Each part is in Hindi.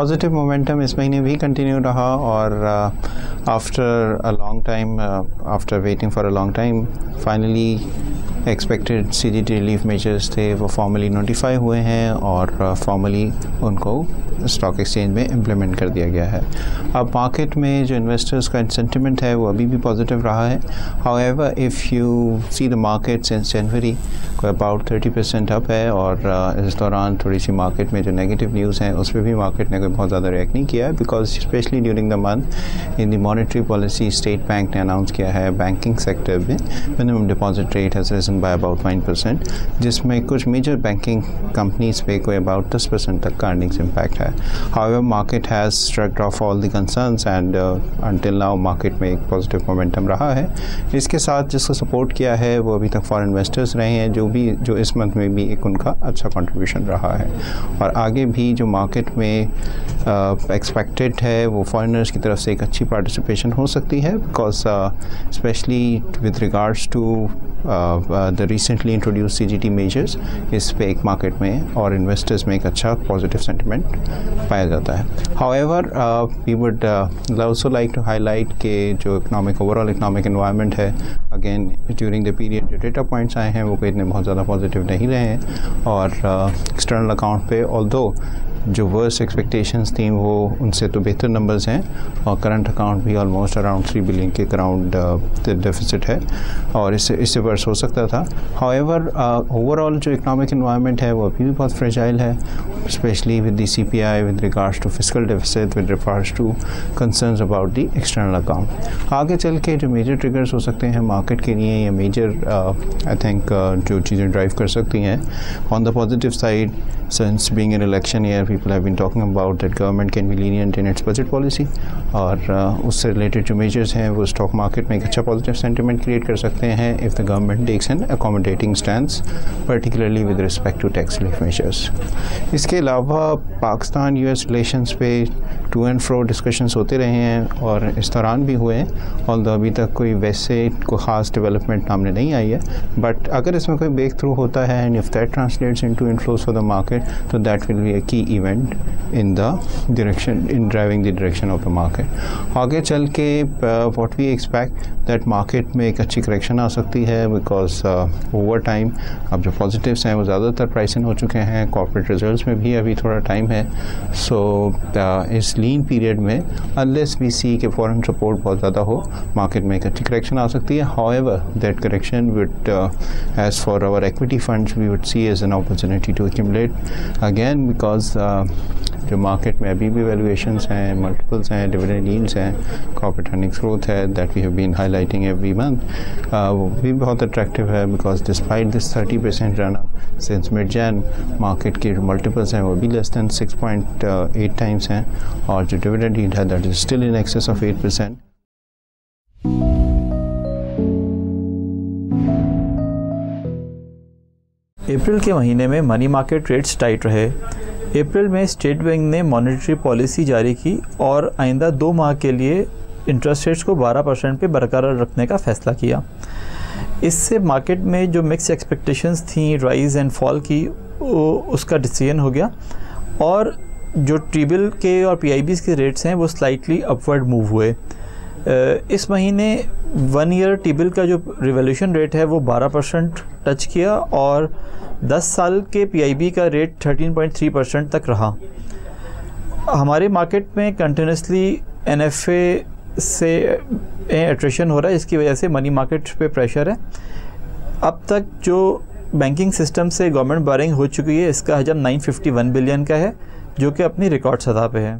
पॉजिटिव मोमेंटम इस महीने भी कंटिन्यू रहा और after a long time, after waiting for a long time, finally expected CGT relief measures थे वो फॉर्मली नोटिफाई हुए हैं और फॉर्मली उनको स्टॉक एक्सचेंज में इम्प्लीमेंट कर दिया गया है। अब मार्केट में जो इन्वेस्टर्स का सेंटिमेंट है वो अभी भी पॉजिटिव रहा है। However if you see the market since January कोई अबाउट 30% अप है और इस दौरान थोड़ी सी मार्केट में जो नेगेटिव न्यूज़ हैं उस पर भी मार्केट ने कोई बहुत ज़्यादा रिएक्ट नहीं किया है, because specially during the month in the monetary policy State Bank ने अनाउंस किया है बैंकिंग सेक्टर में minimum deposit rate has risen by about 9%, जिसमें कुछ मेजर बैंकिंग कंपनीज पे कोई अबाउट 10% तक का अर्निंग्स इम्पैक्ट है। However market has struck off all the concerns and until now market में एक पॉजिटिव मोमेंटम रहा है। इसके साथ जिसको सपोर्ट किया है वो अभी तक फॉरेन इन्वेस्टर्स रहे हैं, जो इस मंथ में भी एक उनका अच्छा कंट्रीब्यूशन रहा है और आगे भी जो मार्केट में एक्सपेक्टेड है वो फॉरेनर्स की तरफ से एक अच्छी पार्टिसिपेशन हो सकती है, because specially with regards to the recently introduce CGT measures, इस पे एक मार्केट में और इन्वेस्टर्स में एक अच्छा पॉजिटिव सेंटिमेंट पाया जाता है। However we would also like to highlight के जो ओवरऑल इकोनॉमिक एनवायरनमेंट है, अगेन ड्यूरिंग द पीरियड जो डेटा पॉइंट्स आए हैं वो कोई इतने बहुत ज़्यादा पॉजिटिव नहीं रहे हैं और एक्सटर्नल अकाउंट पे ऑल्दो जो वर्स्ट एक्सपेक्टेशंस थी वो उनसे तो बेहतर नंबर्स हैं और करंट अकाउंट भी ऑलमोस्ट अराउंड 3 बिलियन के अराउंड डेफिसिट है और इससे वर्स हो सकता था। हाउएवर ओवरऑल जो इकोनॉमिक एनवायरनमेंट है वो अभी भी बहुत फ्रेजाइल है, specially with the CPI, with regards to fiscal deficit, with regards to concerns about the external account. आगे चल के जो मेजर ट्रिगर्स हो सकते हैं मार्केट के लिए या मेजर आई थिंक जो चीज़ें ड्राइव कर सकती हैं on the positive side, since being an election year, people have been talking about that government can be lenient in its budget policy और उससे रिलेटेड जो मेजर्स हैं वो स्टॉक मार्केट में एक अच्छा पॉजिटिव सेंटिमेंट क्रिएट कर सकते हैं if the government takes an accommodating stance, particularly with respect to tax relief measures. इसके अलावा पाकिस्तान यूएस रिलेशंस पे टू एंड फ्रो डिस्कशंस होते रहे हैं और इस दौरान भी हुए हैं, ऑल्दो अभी तक कोई वैसे कोई ख़ास डेवलपमेंट सामने नहीं आई है, बट अगर इसमें कोई ब्रेक थ्रू होता है and if that translates into inflows for the market, so that will be a key event in driving the direction of the market. आगे चल के what we expect that market में एक अच्छी करेक्शन आ सकती है, because over time अब जो positives हैं वो ज़्यादातर प्राइस इन हो चुके हैं, corporate results में भी अभी थोड़ा टाइम है, so इस लीन पीरियड में unless we see कि foreign support बहुत ज़्यादा हो, मार्केट में एक अच्छी करेक्शन आ सकती है। However, that correction would as for our equity funds we would see as an opportunity to accumulate again, because जो मार्केट में अभी भी वैल्यूएशंस हैं, मल्टीपल्स हैं, डिविडेंड यील्ड्स हैं, कॉर्पोरेट अर्निंग्स ग्रोथ है that we have been highlighting every month, वो भी बहुत अट्रैक्टिव है, because despite this 30% run up since mid Jan, market के जो मल्टीपल्स हैं वो भी लेस दैन 6.8 टाइम्स हैं और जो डिविडेंड यील्ड है that is still in excess of 8%। अप्रैल के महीने में मनी मार्केट रेट्स टाइट रहे। अप्रैल में स्टेट बैंक ने मॉनेटरी पॉलिसी जारी की और आइंदा 2 माह के लिए इंटरेस्ट रेट्स को 12% पे बरकरार रखने का फ़ैसला किया। इससे मार्केट में जो मिक्स एक्सपेक्टेशंस थी राइज़ एंड फॉल की, उसका डिसीजन हो गया और जो टी-बिल के और पीआईबीज़ के रेट्स हैं वो स्लाइटली अपवर्ड मूव हुए। इस महीने 1 ईयर टी-बिल का जो रिवॉल्यूशन रेट है वो 12% टच किया और 10 साल के पीआईबी का रेट 13.3% तक रहा। हमारे मार्केट में कंटिन्यूसली एनएफए से एट्रेशन हो रहा है, इसकी वजह से मनी मार्केट पे प्रेशर है। अब तक जो बैंकिंग सिस्टम से गवर्नमेंट बोरिंग हो चुकी है इसका हजम 951 बिलियन का है, जो कि अपनी रिकॉर्ड सतह पे है।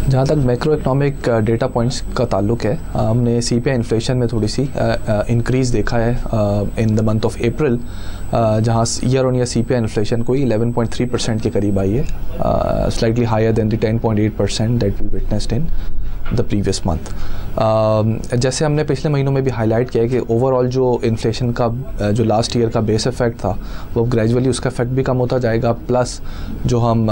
जहाँ तक मैक्रो इकनॉमिक डेटा पॉइंट्स का ताल्लुक है, हमने सीपीआई इन्फ्लेशन में थोड़ी सी इंक्रीज़ देखा है in the month of April, जहाँ year on year CPI inflation कोई 11.3% के करीब आई है, slightly higher than the 10.8% that we witnessed in the previous month. जैसे हमने पिछले महीनों में भी हाईलाइट किया है कि ओवरऑल जो इन्फ्लेशन का जो लास्ट ईयर का बेस इफेक्ट था वो ग्रेजुअली उसका इफेक्ट भी कम होता जाएगा, प्लस जो हम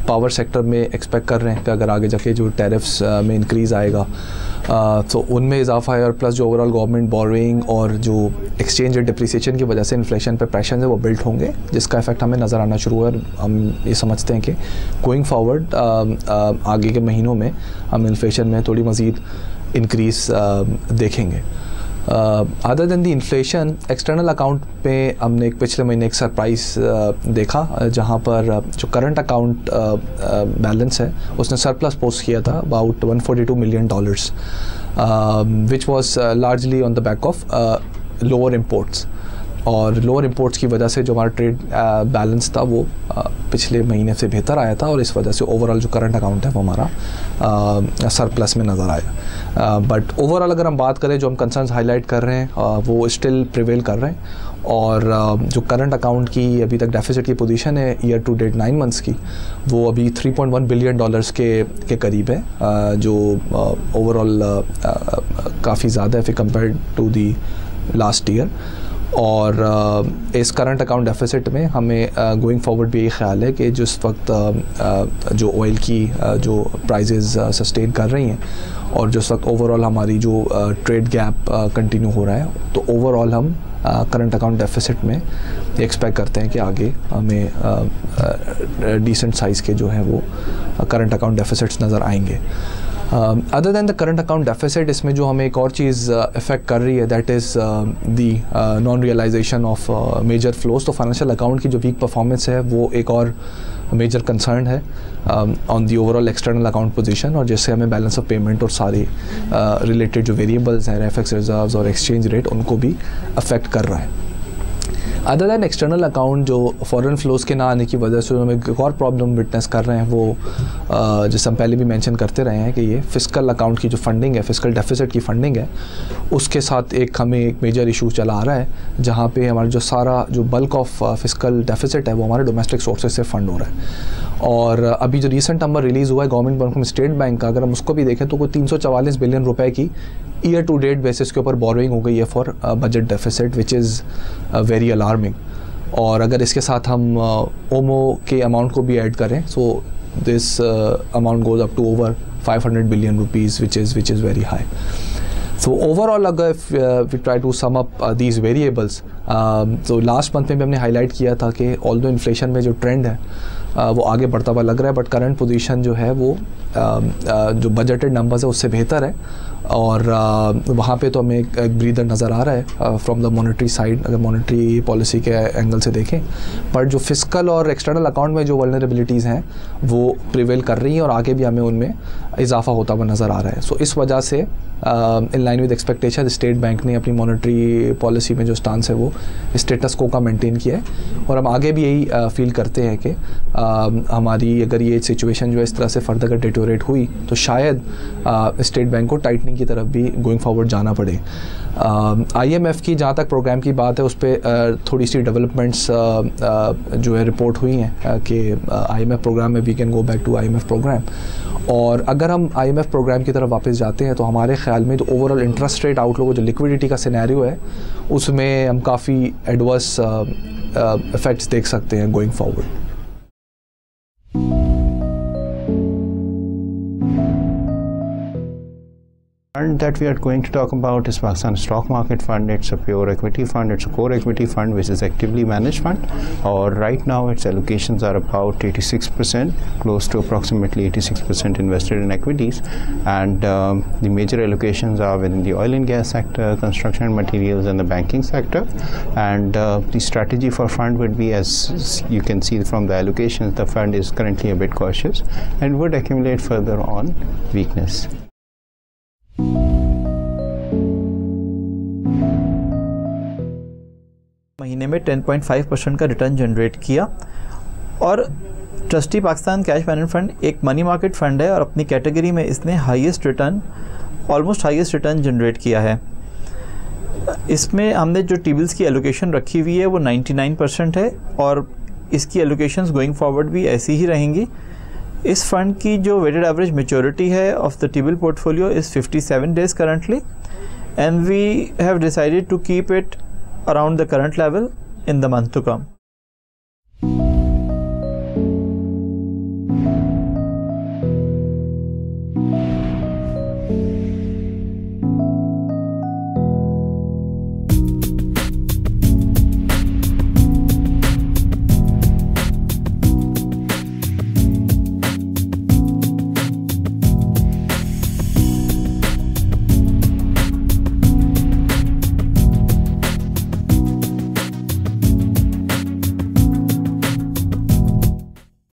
पावर सेक्टर में एक्सपेक्ट कर रहे हैं कि अगर आगे जाके जो टैरिफ्स में इंक्रीज़ आएगा तो उनमें इजाफा है, और प्लस जो ओवरऑल गवर्नमेंट बोरोइंग और जो एक्सचेंज रेट डिप्रिसिएशन की वजह से इन्फ्लेशन पे प्रेशर है वो बिल्ड होंगे, जिसका इफेक्ट हमें नज़र आना शुरू हुआ है। हम ये समझते हैं कि गोइंग फॉरवर्ड आगे के महीनों में हम इन्फ्लेशन में थोड़ी मज़ीद इंक्रीज़ देखेंगे। Other than the inflation, external account पे हमने पिछले महीने एक सरप्राइज़ देखा जहाँ पर जो करंट अकाउंट बैलेंस है उसने सरप्लस पोस्ट किया था about $142 million, which was largely on the back of lower imports. और लोअर इम्पोर्ट्स की वजह से जो हमारा ट्रेड बैलेंस था वो पिछले महीने से बेहतर आया था, और इस वजह से ओवरऑल जो करंट अकाउंट है वो हमारा सरप्लस में नज़र आया। बट ओवरऑल अगर हम बात करें, जो हम कंसर्न्स हाईलाइट कर रहे हैं वो स्टिल प्रिवेल कर रहे हैं, और जो करंट अकाउंट की अभी तक डेफिसिट की पोजीशन है ईयर टू डेट 9 मंथ्स की, वो अभी $3.1 बिलियन के करीब है, जो ओवरऑल काफ़ी ज़्यादा है फिर compare to the last year. और इस करंट अकाउंट डेफिसिट में हमें गोइंग फॉरवर्ड भी यही ख्याल है कि जिस वक्त जो ऑयल की जो प्राइसेस सस्टेन कर रही हैं और जिस वक्त ओवरऑल हमारी जो ट्रेड गैप कंटिन्यू हो रहा है, तो ओवरऑल हम करंट अकाउंट डेफिसिट में एक्सपेक्ट करते हैं कि आगे हमें डिसेंट साइज़ के जो हैं वो करंट अकाउंट डेफिसिट्स नज़र आएंगे। Other than the current account deficit, इसमें जो हमें एक और चीज़ इफ़ेक्ट कर रही है, that is the non realization of major flows. तो फाइनेंशियल अकाउंट की जो वीक परफॉर्मेंस है वो एक और मेजर कंसर्न है on the overall external account position, और जिससे हमें बैलेंस ऑफ पेमेंट और सारे रिलेटेड जो वेरिएबल्स हैं, एफएक्स रिजर्व्स और एक्सचेंज रेट, उनको भी अफेक्ट कर रहा है। अदर दैन एक्सटर्नल अकाउंट, जो फॉरेन फ्लोज के ना आने की वजह से हमें एक और प्रॉब्लम विटनेस कर रहे हैं, वो जैसे हम पहले भी मेंशन करते रहे हैं कि ये फिस्कल अकाउंट की जो फंडिंग है, फिस्कल डेफिसिट की फंडिंग है, उसके साथ हमें एक मेजर इशू चला आ रहा है, जहाँ पे हमारा जो सारा जो बल्क ऑफ फिस्कल डेफिसिट है वो हमारे डोमेस्टिक सोर्सेज से फंड हो रहा है। और अभी जो रिसेंट नंबर रिलीज़ हुआ है गवर्नमेंट बैंक में स्टेट बैंक का, अगर हम उसको भी देखें तो कोई 344 बिलियन रुपए की ईयर टू डेट बेसिस के ऊपर बोरोइंग हो गई है for budget deficit, which is very alarming. और अगर इसके साथ हम ओमो के अमाउंट को भी ऐड करें, so this amount goes up to over 500 billion rupees, which is very high. So overall, अगर we try to sum up these variables, तो लास्ट मंथ में भी हमने हाईलाइट किया था कि ऑल्दो इन्फ्लेशन में जो ट्रेंड है वो आगे बढ़ता हुआ लग रहा है, बट करंट पोजीशन जो है वो जो बजटेड नंबर्स है उससे बेहतर है, और वहाँ पे तो हमें एक ब्रीदर नज़र आ रहा है फ्रॉम द मॉनेटरी साइड, अगर मॉनेटरी पॉलिसी के एंगल से देखें। पर जो फिस्कल और एक्सटर्नल अकाउंट में जो वल्नरेबिलिटीज़ हैं वो प्रिवेल कर रही हैं, और आगे भी हमें उनमें इजाफा होता हुआ नज़र आ रहा है। सो इस वजह से in line with expectation state Bank ने अपनी मॉनेटरी पॉलिसी में जो स्टांस है वो स्टेटस को का मेंटेन किया है, और हम आगे भी यही फील करते हैं कि हमारी अगर ये सिचुएशन जो है इस तरह से फर्दर अगर डिटोरेट हुई तो शायद स्टेट बैंक को टाइटनिंग की तरफ भी गोइंग फॉरवर्ड जाना पड़े। IMF की जहाँ तक प्रोग्राम की बात है उस पर थोड़ी सी डेवलपमेंट्स जो है रिपोर्ट हुई हैं कि IMF प्रोग्राम में we can go back to IMF program. और अगर हम IMF प्रोग्राम की तरफ वापस जाते हैं तो हमारे ख्याल में जो ओवरऑल इंटरेस्ट रेट आउटलुक, जो लिक्विडिटी का सिनेरियो है, उसमें हम काफ़ी एडवर्स इफेक्ट्स देख सकते हैं going forward. Fund that we are going to talk about is Pakistan Stock Market Fund. It's a pure equity fund. It's a core equity fund which is actively managed fund. Or right now its allocations are about 86%, close to approximately 86% invested in equities. And the major allocations are within the oil and gas sector, construction and materials, and the banking sector. And the strategy for fund would be, as you can see from the allocations, the fund is currently a bit cautious and would accumulate further on weakness. महीने में 10.5% का रिटर्न जनरेट किया। और trustee Pakistan cash management fund एक मनी मार्केट फंड है और अपनी कैटेगरी में इसने highest return, almost highest return generate किया है। इसमें हमने जो टीबिल्स की एलोकेशन रखी हुई है वो 99% है, और इसकी एलोकेशंस गोइंग फॉरवर्ड भी ऐसी ही रहेंगी। इस फंड की जो वेटेड एवरेज मेच्योरिटी है of the T bill portfolio is 57 days currently, and we have decided to keep it around the current level in the month to come.